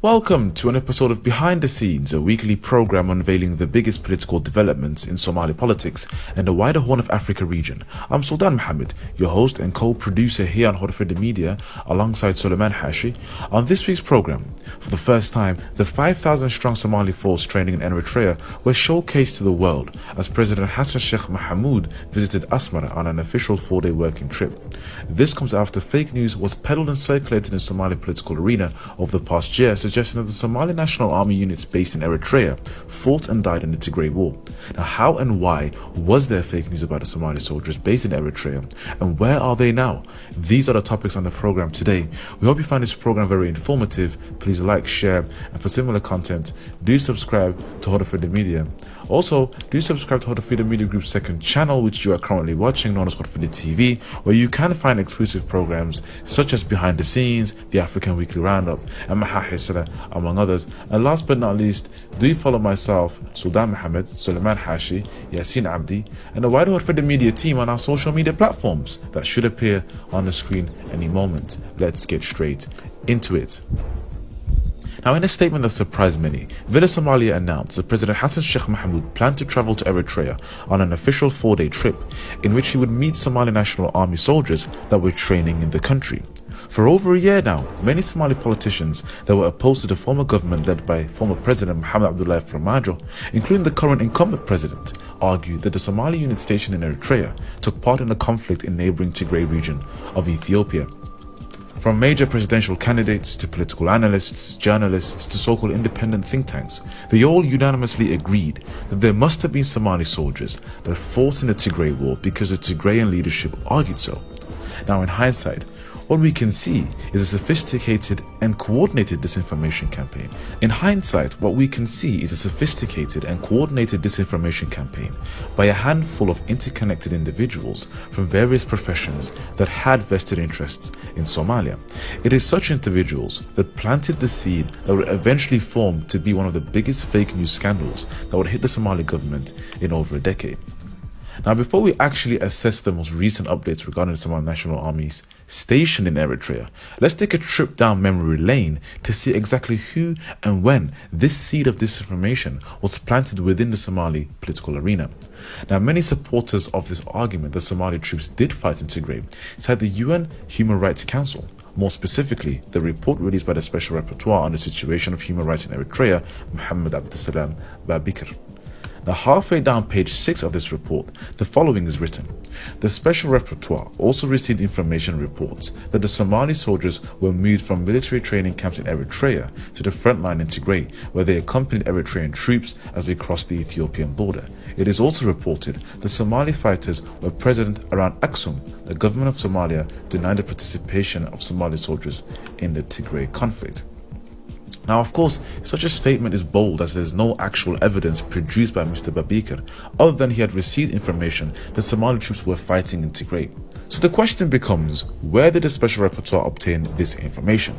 Welcome to an episode of Behind the Scenes, a weekly program unveiling the biggest political developments in Somali politics and the wider Horn of Africa region. I'm Sultan Mohammed, your host and co-producer here on Horford Media, alongside Suleiman Hashi. On this week's program, for the first time, the 5,000-strong Somali force training in Eritrea was showcased to the world as President Hassan Sheikh Mohamud visited Asmara on an official 4-day working trip. This comes after fake news was peddled and circulated in Somali political arena over the past year, suggesting that the Somali National Army units based in Eritrea fought and died in the Tigray War. Now, how and why was there fake news about the Somali soldiers based in Eritrea, and where are they now? These are the topics on the program today. We hope you find this program very informative. Please like, share, and for similar content, do subscribe to Horford Media. Also, do subscribe to Horford Media Group's second channel, which you are currently watching, known as Horford TV, where you can find exclusive programs such as Behind the Scenes, the African Weekly Roundup, and Mahahisra, among others. And last but not least, do follow myself, Sultan Mohammed, Suleiman Hashi, Yasin Abdi, and the wider Horford Media team on our social media platforms that should appear on the screen any moment. Let's get straight into it. Now, in a statement that surprised many, Villa Somalia announced that President Hassan Sheikh Mohamud planned to travel to Eritrea on an official 4-day trip in which he would meet Somali National Army soldiers that were training in the country. For over a year now, many Somali politicians that were opposed to the former government led by former President Mohamed Abdullahi Farmajo, including the current incumbent president, argued that the Somali unit stationed in Eritrea took part in the conflict in neighboring Tigray region of Ethiopia. From major presidential candidates to political analysts, journalists to so-called independent think tanks, they all unanimously agreed that there must have been Somali soldiers that fought in the Tigray War because the Tigrayan leadership argued so. Now, in hindsight, what we can see is a sophisticated and coordinated disinformation campaign. In hindsight, what we can see is a sophisticated and coordinated disinformation campaign by a handful of interconnected individuals from various professions that had vested interests in Somalia. It is such individuals that planted the seed that would eventually form to be one of the biggest fake news scandals that would hit the Somali government in over a decade. Now, before we actually assess the most recent updates regarding the Somali National Armies stationed in Eritrea, let's take a trip down memory lane to see exactly who and when this seed of disinformation was planted within the Somali political arena. Now, many supporters of this argument that Somali troops did fight in Tigray cite the UN Human Rights Council, more specifically the report released by the Special Rapporteur on the situation of human rights in Eritrea, Mohammed Abdessalam Babikar. Now, halfway down page 6 of this report, the following is written. The Special Rapporteur also received information reports that the Somali soldiers were moved from military training camps in Eritrea to the front line in Tigray, where they accompanied Eritrean troops as they crossed the Ethiopian border. It is also reported that Somali fighters were present around Aksum. The government of Somalia denied the participation of Somali soldiers in the Tigray conflict. Now, of course, such a statement is bold as there is no actual evidence produced by Mr. Babikar other than he had received information that Somali troops were fighting in Tigray. So the question becomes, where did the Special Rapporteur obtain this information?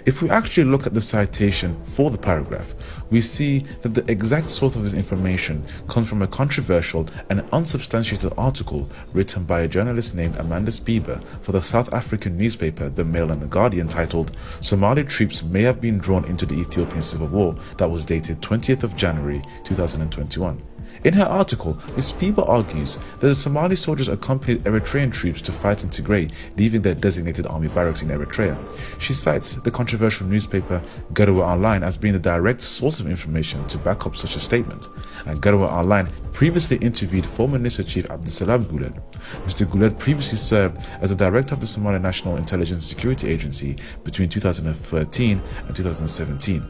If we actually look at the citation for the paragraph, we see that the exact source of this information comes from a controversial and unsubstantiated article written by a journalist named Amanda Spieber for the South African newspaper The Mail and the Guardian, titled "Somali Troops May Have Been Drawn into the Ethiopian Civil War," that was dated 20th of January 2021. In her article, Ms. Spieber argues that the Somali soldiers accompanied Eritrean troops to fight in Tigray, leaving their designated army barracks in Eritrea. She cites the controversial newspaper Garowe Online as being the direct source of information to back up such a statement. And Garowe Online previously interviewed former NISA Chief Abdessalam Guled. Mr. Guled previously served as the director of the Somali National Intelligence Security Agency between 2013 and 2017.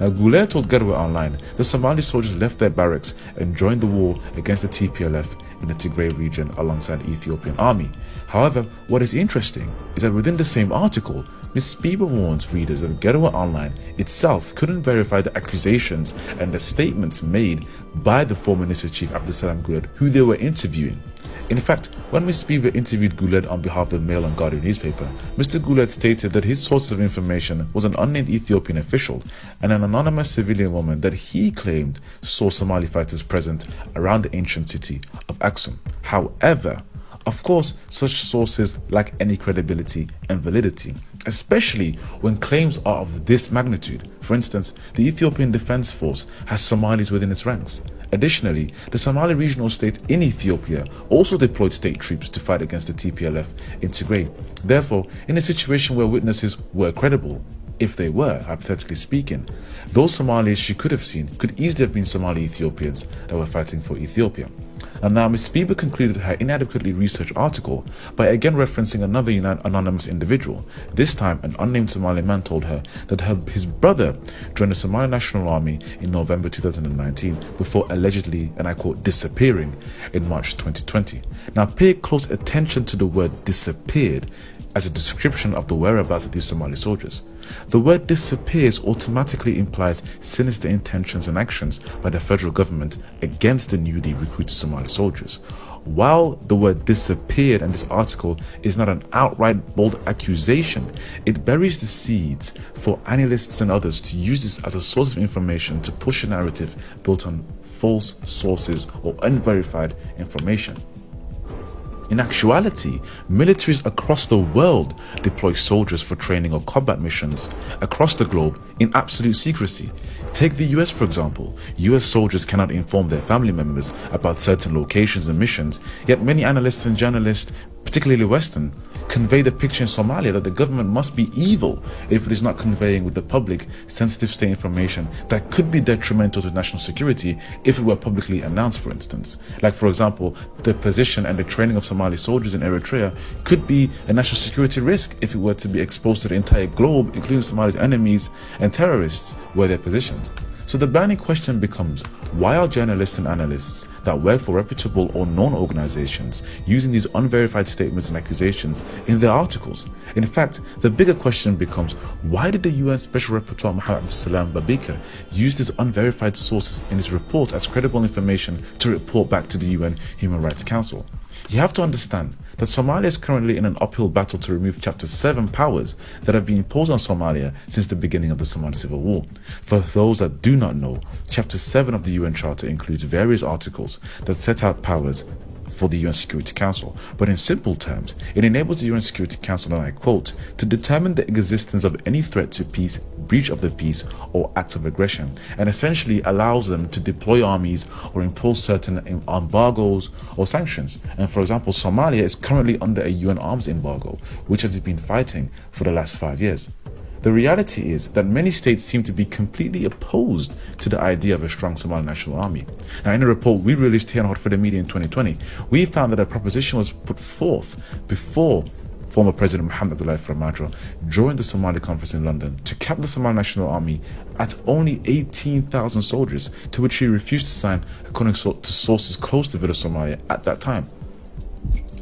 Now, Guled told Garowe Online the Somali soldiers left their barracks and joined the war against the TPLF in the Tigray region alongside the Ethiopian army. However, what is interesting is that within the same article, Ms. Spieber warns readers that Garowe Online itself couldn't verify the accusations and the statements made by the former NISA chief Abdessalam Guled, who they were interviewing. In fact, when Ms. Spieber interviewed Guled on behalf of the Mail and Guardian newspaper, Mr. Guled stated that his source of information was an unnamed Ethiopian official and an anonymous civilian woman that he claimed saw Somali fighters present around the ancient city of Aksum. However, of course, such sources lack any credibility and validity. especially when claims are of this magnitude. For instance, the Ethiopian Defense Force has Somalis within its ranks. Additionally, the Somali regional state in Ethiopia also deployed state troops to fight against the TPLF in Tigray. Therefore, in a situation where witnesses were credible, if they were, hypothetically speaking, those Somalis she could have seen could easily have been Somali Ethiopians that were fighting for Ethiopia. And now Ms. Bieber concluded her inadequately researched article by again referencing another anonymous individual. This time, an unnamed Somali man told her that his brother joined the Somali National Army in November 2019 before allegedly, and I quote, disappearing in March 2020. Now pay close attention to the word disappeared as a description of the whereabouts of these Somali soldiers. The word disappears automatically implies sinister intentions and actions by the federal government against the newly recruited Somali soldiers. While the word disappeared in this article is not an outright bold accusation, it buries the seeds for analysts and others to use this as a source of information to push a narrative built on false sources or unverified information. In actuality, militaries across the world deploy soldiers for training or combat missions across the globe in absolute secrecy. Take the US for example. US soldiers cannot inform their family members about certain locations and missions, yet many analysts and journalists, particularly Western, convey the picture in Somalia that the government must be evil if it is not conveying with the public sensitive state information that could be detrimental to national security if it were publicly announced, for instance. Like, for example, the position and the training of Somali soldiers in Eritrea could be a national security risk if it were to be exposed to the entire globe, including Somali's enemies and terrorists where they're positioned. So the burning question becomes, why are journalists and analysts that work for reputable or known organizations using these unverified statements and accusations in their articles? In fact, the bigger question becomes, why did the UN Special Rapporteur Mohammed Abdulsalam Babikar use these unverified sources in his report as credible information to report back to the UN Human Rights Council? You have to understand that Somalia is currently in an uphill battle to remove Chapter 7 powers that have been imposed on Somalia since the beginning of the Somali Civil War. For those that do not know, Chapter 7 of the UN Charter includes various articles that set out powers for the UN Security Council, but in simple terms, it enables the UN Security Council, and I quote, to determine the existence of any threat to peace, breach of the peace, or act of aggression, and essentially allows them to deploy armies or impose certain embargoes or sanctions. And for example, Somalia is currently under a UN arms embargo, which has been fighting for the last 5 years. The reality is that many states seem to be completely opposed to the idea of a strong Somali National Army. Now, in a report we released here on Hot for the Media in 2020, we found that a proposition was put forth before former President Mohamed Abdullahi Farmajo during the Somali conference in London to cap the Somali National Army at only 18,000 soldiers, to which he refused to sign, according to sources close to Villa Somalia at that time.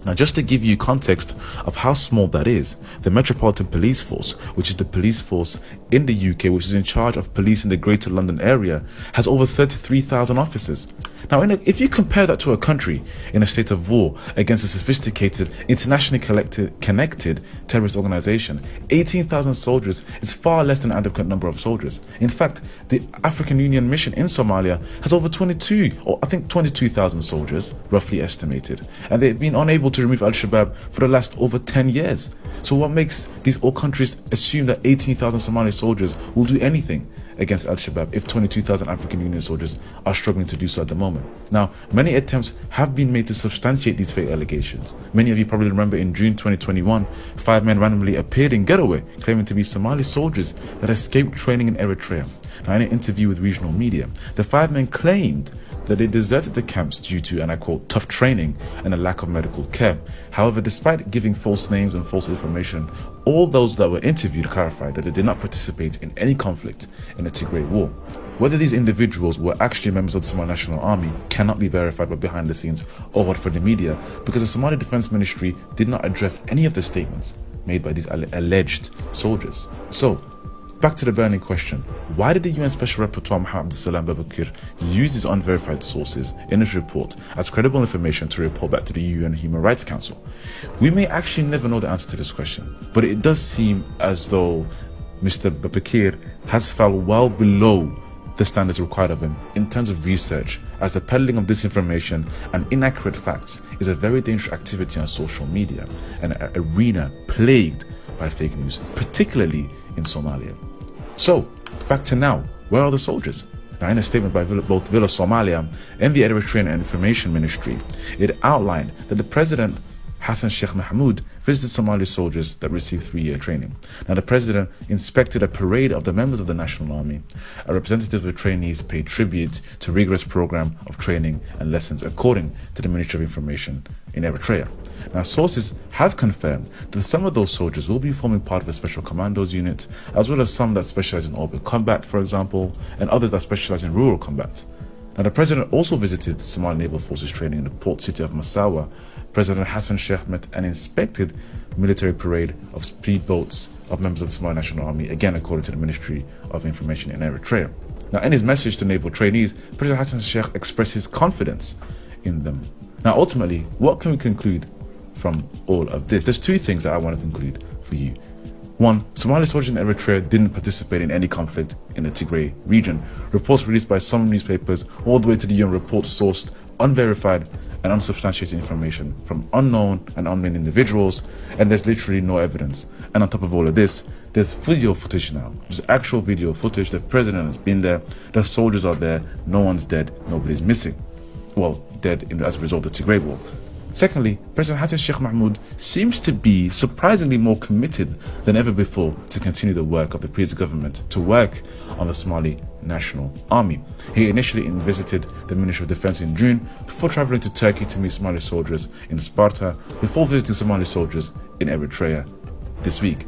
Now, just to give you context of how small that is, the Metropolitan Police Force, which is the police force in the UK which is in charge of policing the Greater London area, has over 33,000 officers. Now, if you compare that to a country in a state of war against a sophisticated, internationally connected terrorist organization, 18,000 soldiers is far less than an adequate number of soldiers. In fact, the African Union mission in Somalia has over 22,000 soldiers, roughly estimated, and they've been unable to remove Al-Shabaab for the last over 10 years. So what makes these all countries assume that 18,000 Somali soldiers will do anything against Al-Shabaab if 22,000 African Union soldiers are struggling to do so at the moment? Now, many attempts have been made to substantiate these fake allegations. Many of you probably remember in June 2021, 5 men randomly appeared in Getaway claiming to be Somali soldiers that escaped training in Eritrea. Now, in an interview with regional media, the 5 men claimed that they deserted the camps due to, and I quote, tough training and a lack of medical care. However, despite giving false names and false information, all those that were interviewed clarified that they did not participate in any conflict in the Tigray War. Whether these individuals were actually members of the Somali National Army cannot be verified by behind the scenes or what for the media, because the Somali Defense Ministry did not address any of the statements made by these alleged soldiers. So, back to the burning question, why did the UN Special Rapporteur Mohammed Abdulsalam Babikar use these unverified sources in his report as credible information to report back to the UN Human Rights Council? We may actually never know the answer to this question, but it does seem as though Mr. Babikar has fell well below the standards required of him in terms of research, as the peddling of disinformation and inaccurate facts is a very dangerous activity on social media, an arena plagued by fake news, particularly in Somalia. So, back to now, where are the soldiers? Now, in a statement by both Villa Somalia and the Eritrean Information Ministry, it outlined that the president, Hassan Sheikh Mahmoud, visited Somali soldiers that received 3-year training. Now, the president inspected a parade of the members of the National Army. Representatives of the trainees paid tribute to a rigorous program of training and lessons, according to the Ministry of Information in Eritrea. Now, sources have confirmed that some of those soldiers will be forming part of a special commandos unit, as well as some that specialize in open combat, for example, and others that specialize in rural combat. Now, the president also visited Somali Naval Forces training in the port city of Massawa. President Hassan Sheikh met and inspected military parade of speedboats of members of the Somali National Army, again according to the Ministry of Information in Eritrea. Now, in his message to naval trainees, President Hassan Sheikh expressed his confidence in them. Now, ultimately, what can we conclude from all of this? There's two things that I want to conclude for you. One, Somali soldiers in Eritrea didn't participate in any conflict in the Tigray region. Reports released by some newspapers, all the way to the UN reports, sourced unverified and unsubstantiated information from unknown and unnamed individuals, and there's literally no evidence. And on top of all of this, there's video footage now. There's actual video footage. The president has been there, the soldiers are there, no one's dead, nobody's missing. Well, dead as a result of the Tigray war. Secondly, President Hassan Sheikh Mahmoud seems to be surprisingly more committed than ever before to continue the work of the previous government, to work on the Somali National Army. He initially visited the Ministry of Defense in June, before traveling to Turkey to meet Somali soldiers in Sparta, before visiting Somali soldiers in Eritrea this week.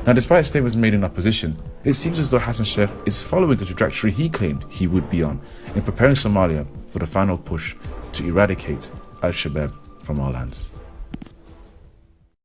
Now, despite statements made in opposition, it seems as though Hassan Sheikh is following the trajectory he claimed he would be on in preparing Somalia for the final push to eradicate Al-Shabaab from our lands.